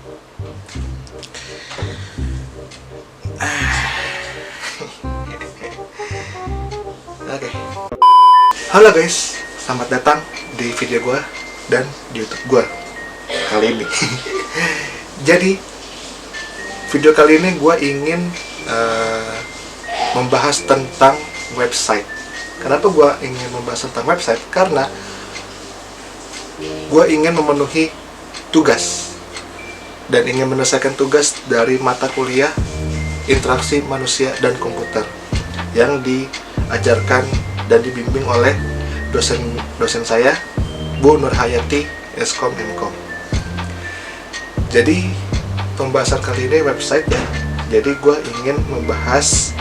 Oke. Halo guys, selamat datang di video gue dan di YouTube gue kali ini. Jadi video kali ini gue ingin membahas tentang website. Kenapa gue ingin membahas tentang website? Karena gue ingin memenuhi tugas dan ingin menyelesaikan tugas dari mata kuliah interaksi manusia dan komputer yang diajarkan dan dibimbing oleh dosen saya, Bu Nurhayati, Eskom Mkom. Jadi pembahasan kali ini website ya. Jadi gue ingin membahas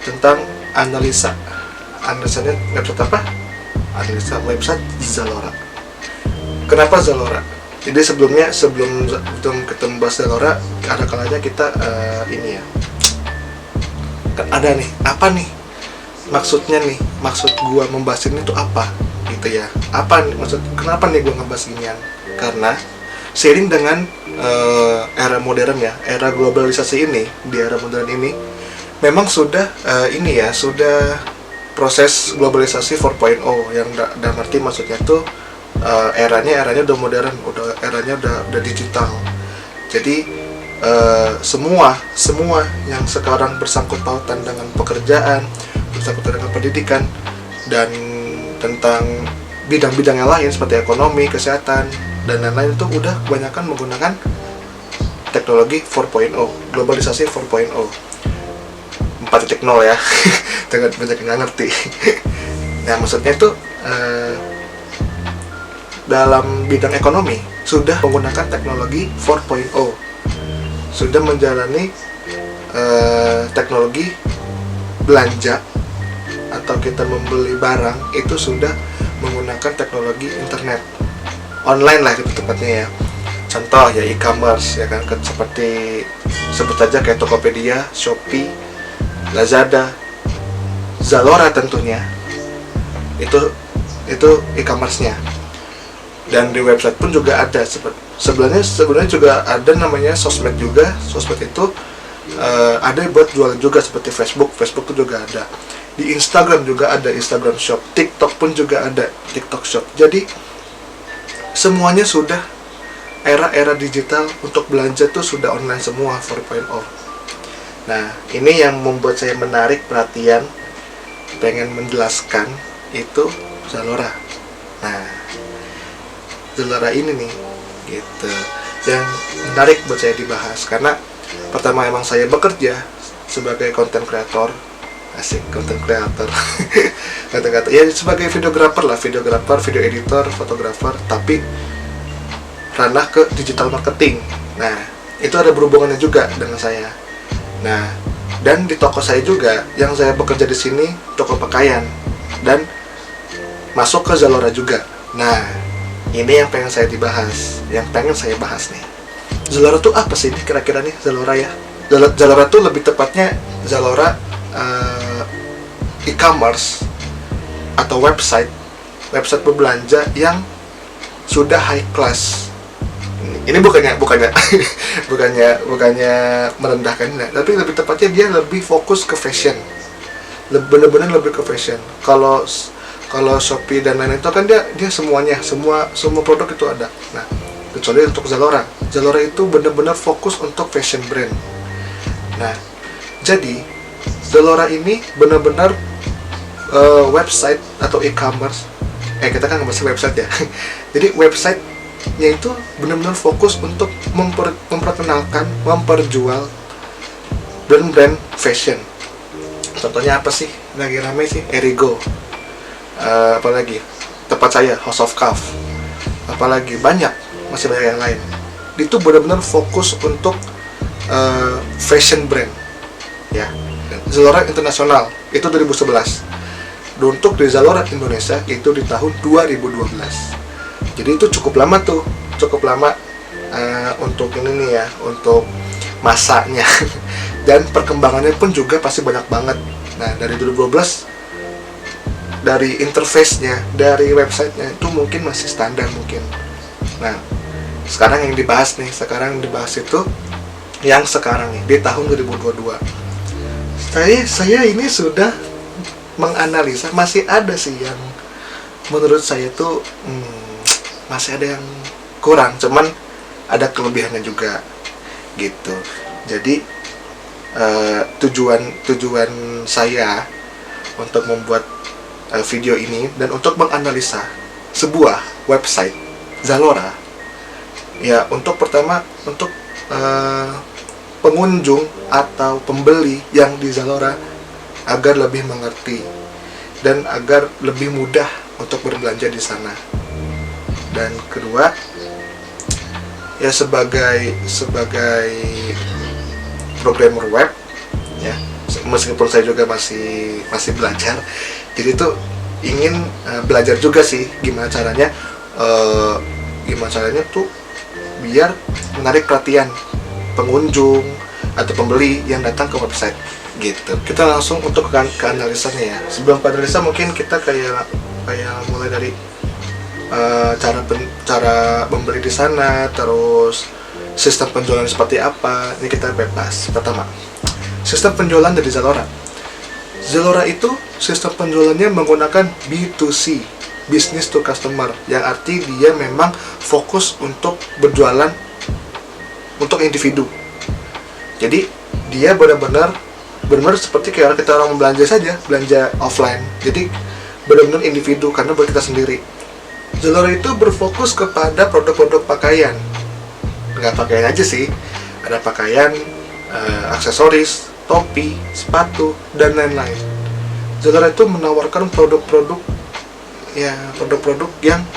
tentang analisanya website apa? Analisa website Zalora. Kenapa Zalora? Jadi sebelum ketemu bahas Zalora, ada kalanya kita ini ya. Kan ada nih, apa nih maksudnya nih, maksud gua membahas ini tuh apa gitu ya, apa nih maksud, kenapa nih gua ngebahas ginian? Karena seiring dengan era modern ya, era globalisasi ini, di era modern ini memang sudah sudah proses globalisasi 4.0 yang dalam arti maksudnya tuh eranya udah modern, eranya udah digital. Jadi semua yang sekarang bersangkut pautan dengan pekerjaan, bersangkut dengan pendidikan, dan tentang bidang-bidang yang lain seperti ekonomi, kesehatan, dan lain-lain itu udah kebanyakan menggunakan teknologi 4.0, globalisasi 4.0, 4.0 ya. Jangan banyak yang nggak ngerti. Nah maksudnya itu dalam bidang ekonomi sudah menggunakan teknologi 4.0, sudah menjalani teknologi belanja atau kita membeli barang itu sudah menggunakan teknologi internet online lah itu tepatnya ya. Contoh ya e-commerce ya kan, seperti sebut saja kayak Tokopedia, Shopee, Lazada, Zalora tentunya. Itu e-commerce-nya. Dan di website pun juga ada sebenarnya juga ada namanya sosmed juga. Sosmed itu ada buat jual juga seperti Facebook itu juga ada. Di Instagram juga ada Instagram Shop, TikTok pun juga ada TikTok Shop. Jadi semuanya sudah era digital, untuk belanja tuh sudah online semua 4.0. Nah, ini yang membuat saya menarik perhatian, pengen menjelaskan itu Zalora. Nah, Zalora ini nih gitu yang menarik buat saya dibahas, karena pertama emang saya bekerja sebagai content creator, asik content creator. Kata-kata ya sebagai videographer, video editor, fotografer, tapi ranah ke digital marketing. Nah, itu ada berhubungannya juga dengan saya. Nah, dan di toko saya juga yang saya bekerja di sini toko pakaian dan masuk ke Zalora juga. Nah, ini yang pengen saya bahas nih. Zalora tuh apa sih nih kira-kira nih Zalora ya? Zalora tuh lebih tepatnya Zalora e-commerce atau website berbelanja yang sudah high class. Ini bukannya merendahkan, tapi lebih tepatnya dia lebih fokus ke fashion. Bener-bener lebih ke fashion. Kalau Shopee dan lain-lain itu kan dia semua produk itu ada. Nah, kecuali untuk Zalora itu benar-benar fokus untuk fashion brand. Nah, jadi Zalora ini benar-benar website atau e-commerce. Kita kan ngebahas website ya. Jadi website-nya itu benar-benar fokus untuk memperkenalkan, memperjual brand fashion. Contohnya apa sih? Lagi ramai sih Erigo. Apalagi tempat saya House of Cuff, apalagi masih banyak yang lain. Itu benar-benar fokus untuk fashion brand ya. Zalora Internasional itu 2011, untuk di Zalora Indonesia itu di tahun 2012. Jadi itu cukup lama untuk ini nih ya, untuk masanya. Dan perkembangannya pun juga pasti banyak banget. Nah, dari 2012, dari interface-nya, dari website-nya itu mungkin masih standar mungkin. Nah, sekarang yang dibahas itu yang sekarang nih di tahun 2022. Saya ini sudah menganalisa, masih ada sih yang menurut saya tuh masih ada yang kurang, cuman ada kelebihannya juga gitu. Jadi tujuan saya untuk membuat video ini dan untuk menganalisa sebuah website Zalora ya, untuk pertama untuk pengunjung atau pembeli yang di Zalora agar lebih mengerti dan agar lebih mudah untuk berbelanja di sana. Dan kedua ya sebagai programmer web ya, meskipun saya juga masih belajar, jadi tuh ingin belajar juga sih gimana caranya tuh biar menarik perhatian pengunjung atau pembeli yang datang ke website gitu. Kita langsung untuk ke analisanya ya. Sebelum ke analisa mungkin kita kayak mulai dari cara membeli di sana, terus sistem penjualan seperti apa. Ini kita bebas. Pertama, sistem penjualan dari Zalora. Zalora itu sistem penjualannya menggunakan B2C, business to customer, yang arti dia memang fokus untuk berjualan untuk individu. Jadi dia benar-benar seperti kayak kita orang belanja saja, belanja offline. Jadi benar-benar individu karena buat kita sendiri. Zalora itu berfokus kepada produk-produk pakaian. Nggak pakaian aja sih, ada pakaian, aksesoris, topi, sepatu, dan lain-lain. Zalora itu menawarkan produk-produk yang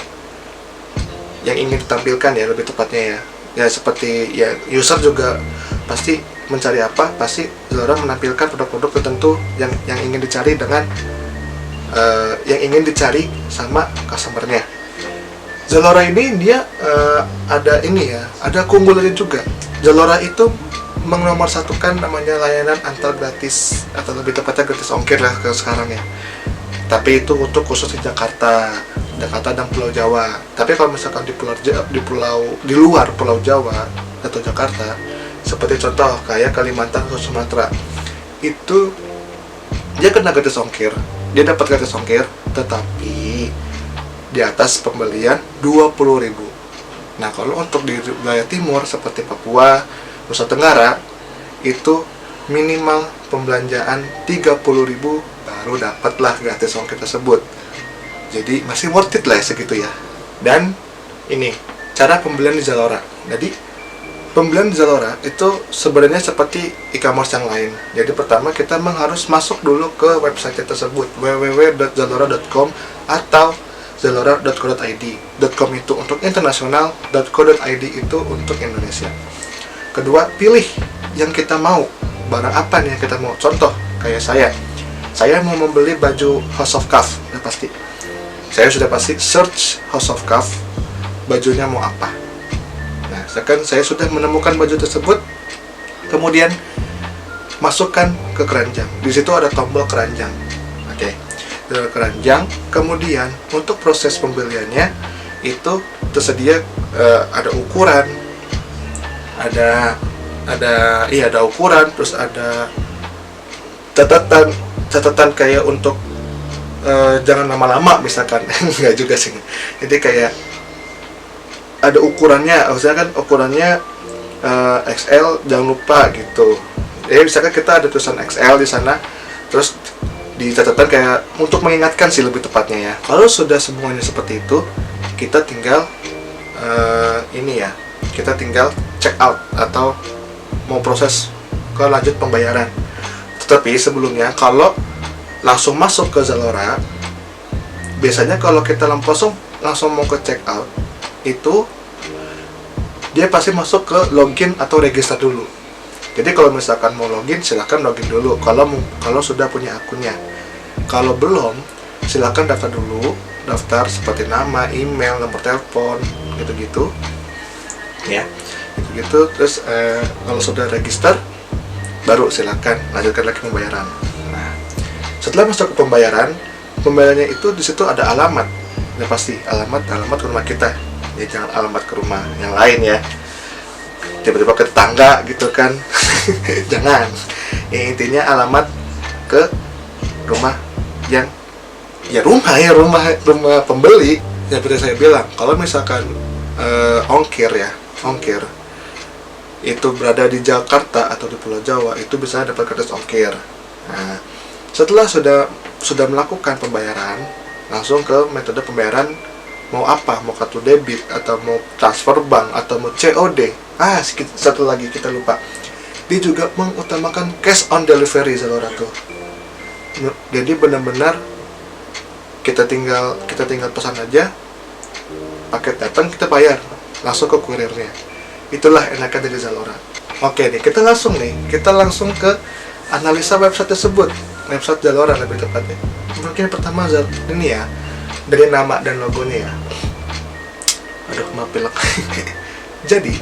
ingin ditampilkan ya, lebih tepatnya ya seperti ya user juga pasti mencari apa, pasti Zalora menampilkan produk-produk tertentu yang ingin dicari dengan yang ingin dicari sama customernya. Zalora ini dia ada keunggulannya juga. Zalora itu menomorsatukan namanya layanan antar gratis, atau lebih tepatnya gratis ongkir lah ke sekarang ya. Tapi itu untuk khusus di Jakarta dan Pulau Jawa. Tapi kalau misalkan di luar Pulau Jawa atau Jakarta, seperti contoh kayak Kalimantan atau Sumatera, itu dia kena gratis ongkir. Dia dapat gratis ongkir, tetapi di atas pembelian 20.000. Nah, kalau untuk di wilayah timur seperti Papua, Nusa Tenggara, itu minimal pembelanjaan 30.000 baru dapatlah gratis ongkir tersebut. Jadi masih worth it lah segitu ya. Dan ini cara pembelian di Zalora. Jadi pembelian di Zalora itu sebenarnya seperti e-commerce yang lain. Jadi pertama kita harus masuk dulu ke website tersebut, www.zalora.com atau zalora.co.id. .com itu untuk internasional, .co.id itu untuk Indonesia. Kedua, pilih yang kita mau, barang apa nih yang kita mau. Contoh kayak saya mau membeli baju House of Cuff, saya sudah pasti search House of Cuff, bajunya mau apa. Nah, sekarang saya sudah menemukan baju tersebut, kemudian masukkan ke keranjang. Di situ ada tombol keranjang. Oke. Keranjang, kemudian untuk proses pembeliannya itu tersedia ada ukuran, ada ukuran, terus ada catatan kayak untuk jangan lama-lama misalkan. Enggak juga sih. Jadi kayak ada ukurannya, maksudnya kan ukurannya XL, jangan lupa gitu. Misalkan kita ada tulisan XL di sana, terus di catatan kayak untuk mengingatkan sih lebih tepatnya ya. Kalau sudah semuanya seperti itu, kita tinggal kita tinggal check out atau mau proses ke lanjut pembayaran. Tetapi sebelumnya kalau langsung masuk ke Zalora, biasanya kalau kita langsung mau ke check out, itu dia pasti masuk ke login atau register dulu. Jadi kalau misalkan mau login, silahkan login dulu kalau sudah punya akunnya. Kalau belum, silahkan daftar dulu, daftar seperti nama, email, nomor telepon, gitu-gitu ya, gitu-gitu. Terus kalau sudah register, baru silahkan lanjutkan lagi pembayaran. Nah, setelah masuk ke pembayarannya itu di situ ada alamat, ya pasti alamat rumah kita. Ya jangan alamat ke rumah yang lain ya, tiba-tiba ke tetangga gitu kan. Jangan. Ya, intinya alamat ke rumah yang rumah pembeli. Ya seperti saya bilang, kalau misalkan ongkir itu berada di Jakarta atau di Pulau Jawa, itu bisa dapat gratis ongkir. Nah, setelah sudah melakukan pembayaran, langsung ke metode pembayaran, mau apa, mau kartu debit atau mau transfer bank atau mau COD. Satu lagi kita lupa, dia juga mengutamakan cash on delivery Zalora tuh. Jadi benar-benar kita tinggal pesan aja, paket datang, kita bayar langsung ke kurirnya. Itulah enaknya dari Zalora. Oke nih, kita langsung ke analisa website tersebut, website Zalora lebih tepatnya. Mungkin pertama ini ya, dari nama dan logonya ya. Aduh, maaf pilek. Jadi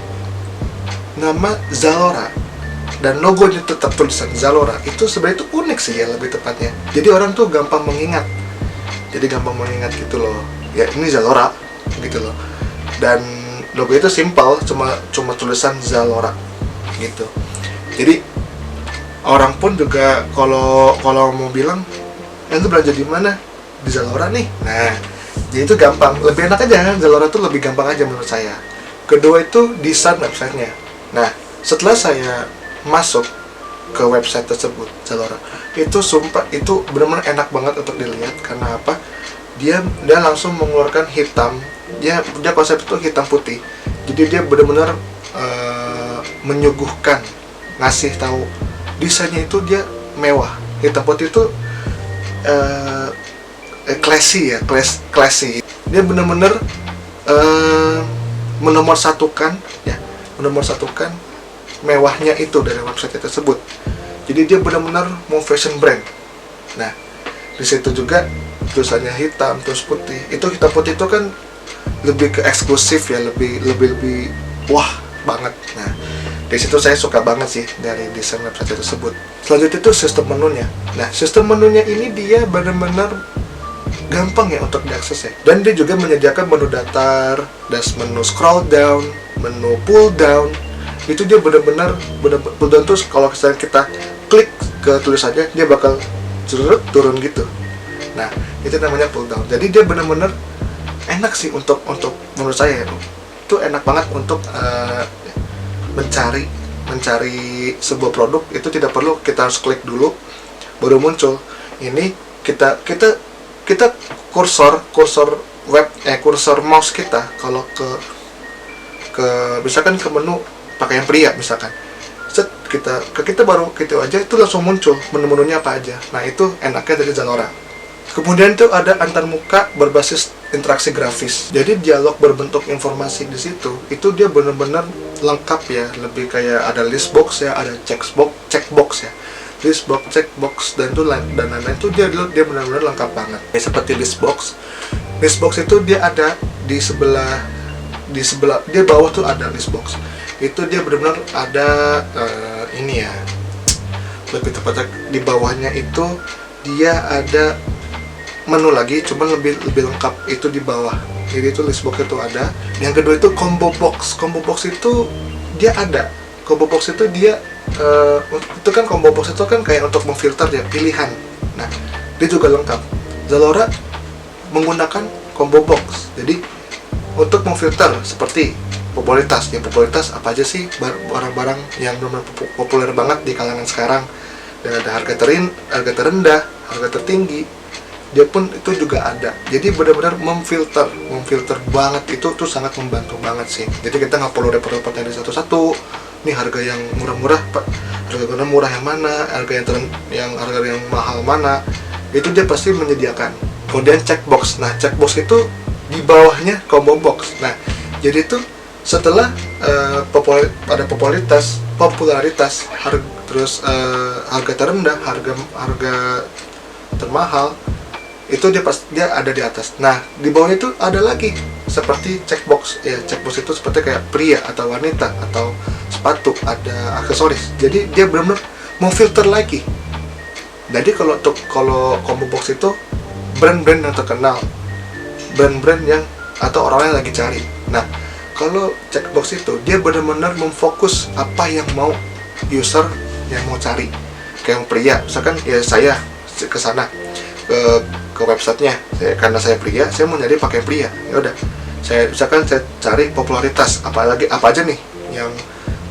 nama Zalora dan logonya tetap tulisan Zalora, itu sebenarnya itu unik sih ya, lebih tepatnya. Jadi orang tuh gampang mengingat. Gitu loh. Ya ini Zalora gitu loh. Dan logo itu simple, cuma tulisan Zalora gitu. Jadi orang pun juga kalau mau bilang, itu belanja di mana? Di Zalora nih. Nah, jadi itu gampang, lebih enak aja. Zalora tuh lebih gampang aja menurut saya. Kedua itu desain websitenya. Nah, setelah saya masuk ke website tersebut Zalora, itu sumpah itu benar-benar enak banget untuk dilihat. Karena apa? Dia langsung mengeluarkan hitam. Dia konsep itu hitam putih. Jadi dia benar-benar menyuguhkan, ngasih tahu desainnya itu dia mewah. Hitam putih itu classy ya, classy. Dia benar-benar menomorsatukan mewahnya itu dari website tersebut. Jadi dia benar-benar mau fashion brand. Nah, di situ juga tulisannya hitam terus putih. Itu hitam putih itu kan lebih ke eksklusif ya, lebih wah banget. Nah, di situ saya suka banget sih dari desain website tersebut. Selanjutnya itu sistem menunya. Nah, sistem menunya ini dia benar-benar gampang ya untuk diakses ya. Dan dia juga menyediakan menu datar, dan menu scroll down, menu pull down. Itu dia benar-benar pull down tuh kalau misalnya kita klik ke tulisannya, dia bakal turun gitu. Nah, itu namanya pull down. Jadi dia benar-benar enak sih untuk menurut saya itu enak banget untuk mencari sebuah produk. Itu tidak perlu kita harus klik dulu baru muncul. Ini kita kursor mouse kita kalau ke misalkan ke menu pakaian pria misalkan, kita baru gitu aja itu langsung muncul menu-menunya apa aja. Nah, itu enaknya dari Zalora. Kemudian itu ada antarmuka berbasis interaksi grafis. Jadi dialog berbentuk informasi di situ, itu dia benar-benar lengkap ya. Lebih kayak ada list box ya, ada checkbox ya. List box, checkbox dan lain-lain itu dia benar-benar lengkap banget. Seperti list box itu dia ada di sebelah dia bawah tuh ada list box. Itu dia benar-benar ada ini ya. Lebih tepatnya di bawahnya itu dia ada menu lagi, cuman lebih lengkap itu di bawah. Jadi itu list box itu ada. Yang kedua itu combo box. Combo box itu dia ada. Combo box itu dia itu kan combo box itu kan kayak untuk memfilter ya pilihan. Nah, dia juga lengkap. Zalora menggunakan combo box. Jadi untuk memfilter seperti popularitas apa aja sih barang-barang yang benar-benar populer banget di kalangan sekarang. Dan ada harga terendah, harga tertinggi. Dia pun itu juga ada. Jadi benar-benar memfilter banget. Itu tuh sangat membantu banget sih. Jadi kita nggak perlu repot-repot dari satu-satu. Nih harga yang murah-murah, Pak. Harga murah yang mana? Harga yang mahal mana? Itu dia pasti menyediakan. Kemudian checkbox. Nah, checkbox itu di bawahnya combo box. Nah, jadi itu setelah ada popularitas, harga terendah, harga termahal, itu dia ada di atas. Nah, di bawahnya itu ada lagi seperti checkbox ya. Checkbox itu seperti kayak pria atau wanita atau sepatu, ada aksesoris. Jadi dia benar-benar mau filter lagi. Jadi kalau combo box itu brand-brand yang terkenal, brand-brand yang atau orang yang lagi cari. Nah, kalau checkbox itu dia benar-benar memfokus apa yang mau user yang mau cari. Kayak pria, misalkan ya saya ke sana ke websitenya, karena saya pria, saya mau nyari pakai pria. Ya udah, saya cari popularitas apa aja nih yang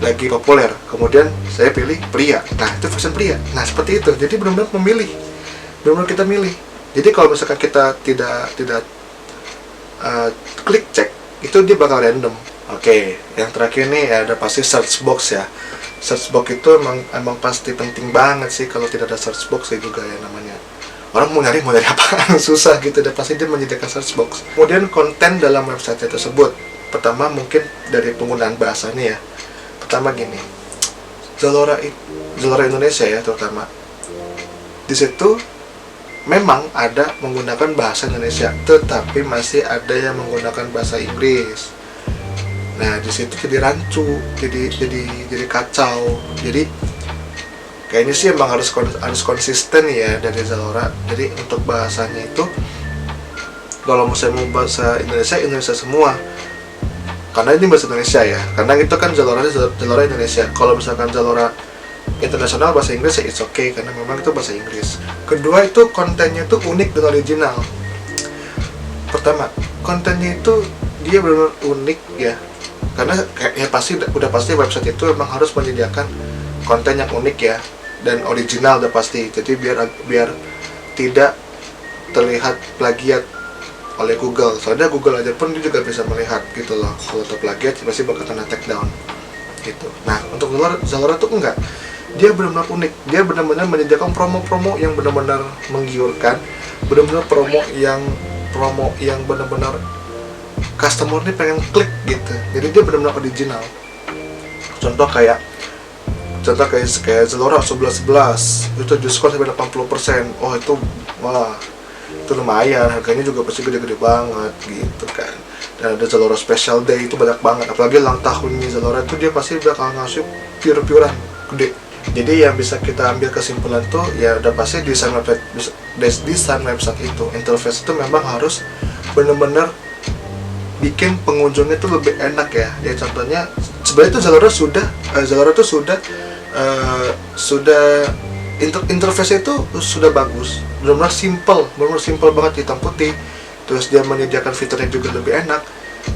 lagi populer, kemudian saya pilih pria. Nah, itu fashion pria. Nah, seperti itu. Jadi benar-benar benar-benar kita milih. Jadi kalau misalkan kita tidak klik cek, itu dia bakal random. Oke, yang terakhir nih ada pasti search box ya. Search box itu emang pasti penting banget sih. Kalau tidak ada search box ya juga ya namanya, orang mau nyari apa susah gitu, dan pasti dia menyediakan search box. Kemudian konten dalam website tersebut, pertama mungkin dari penggunaan bahasanya ya. Pertama gini, Zalora Indonesia ya terutama, di situ memang ada menggunakan bahasa Indonesia, tetapi masih ada yang menggunakan bahasa Inggris. Nah, di situ jadi rancu, jadi kacau. Jadi kayaknya sih emang harus konsisten ya dari Zalora. Jadi untuk bahasanya itu, kalau misalnya mau bahasa Indonesia semua, karena ini bahasa Indonesia ya, karena itu kan Zalora Indonesia. Kalau misalkan Zalora internasional bahasa Inggris ya it's okay, karena memang itu bahasa Inggris. Kedua itu kontennya itu unik dan original. Pertama, kontennya itu dia benar-benar unik ya, karena ya udah pasti website itu memang harus menyediakan konten yang unik ya dan original udah pasti. Jadi biar tidak terlihat plagiat oleh Google. Soalnya Google aja pun dia juga bisa melihat gitu loh. Kalau terplagiat pasti bakal kena take down gitu. Nah, untuk Zalora tuh enggak. Dia benar-benar unik. Dia benar-benar menyediakan promo-promo yang benar-benar menggiurkan, benar-benar promo yang benar-benar customer nih pengen klik gitu. Jadi dia benar-benar original. Contoh kayak Zalora 11 itu diskon sampai 80%. Oh itu wah, itu lumayan, harganya juga pasti gede-gede banget gitu kan. Dan ada Zalora Special Day itu banyak banget, apalagi ulang tahunnya Zalora itu dia pasti bakal ngasih pure-purean gede. Jadi yang bisa kita ambil kesimpulan tuh ya udah pasti desain website itu, interface itu memang harus benar-benar bikin pengunjungnya tuh lebih enak ya. Ya contohnya sebenarnya itu Zalora tuh sudah interface itu sudah bagus, benar-benar simple banget, hitam putih. Terus dia menyediakan fiturnya juga lebih enak.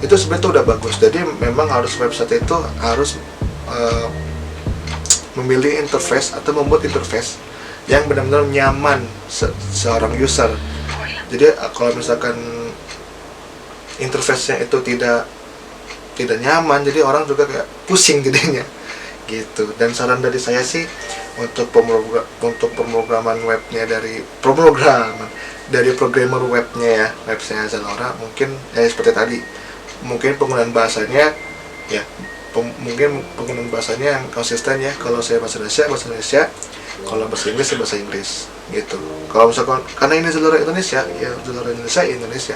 Itu sebenarnya udah bagus. Jadi memang harus website itu harus memilih interface atau membuat interface yang benar-benar nyaman seorang user. Jadi kalau misalkan interface-nya itu tidak nyaman, jadi orang juga kayak pusing jadinya gitu. Dan saran dari saya sih untuk pemrograman webnya dari programmer webnya ya, website Zalora, mungkin seperti tadi, mungkin penggunaan bahasanya ya mungkin penggunaan bahasanya yang konsisten ya. Kalau saya bahasa Indonesia, kalau bahasa Inggris ya bahasa Inggris gitu. Kalau misalkan karena ini Zalora Indonesia ya Zalora Indonesia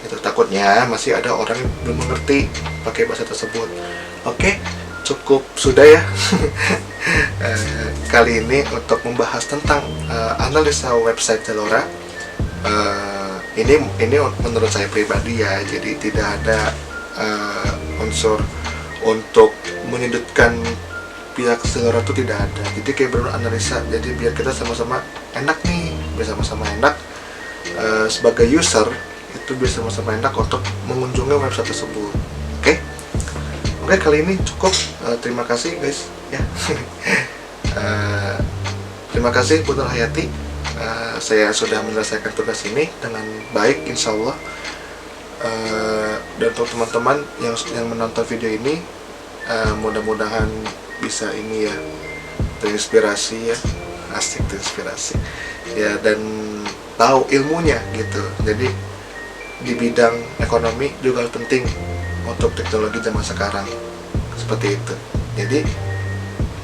itu, takutnya masih ada orang yang belum mengerti pakai bahasa tersebut. Oke, cukup sudah ya kali ini untuk membahas tentang analisa website Zalora. Ini menurut saya pribadi ya, jadi tidak ada unsur untuk menyudutkan pihak Zalora itu tidak ada. Jadi kayak benar analisa, jadi biar kita sama-sama enak nih, biar sama-sama enak sebagai user itu biar sama-sama enak untuk mengunjungi website tersebut. Oke, kali ini cukup. Terima kasih guys ya. Terima kasih Bu Nur Hayati. Saya sudah menyelesaikan tugas ini dengan baik insya Allah. Dan untuk teman-teman yang menonton video ini, mudah-mudahan bisa ini ya, terinspirasi ya, asik terinspirasi ya, dan tahu ilmunya gitu. Jadi di bidang ekonomi juga penting untuk teknologi zaman sekarang seperti itu. Jadi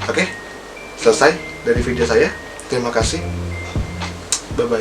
oke, selesai dari video saya. Terima kasih.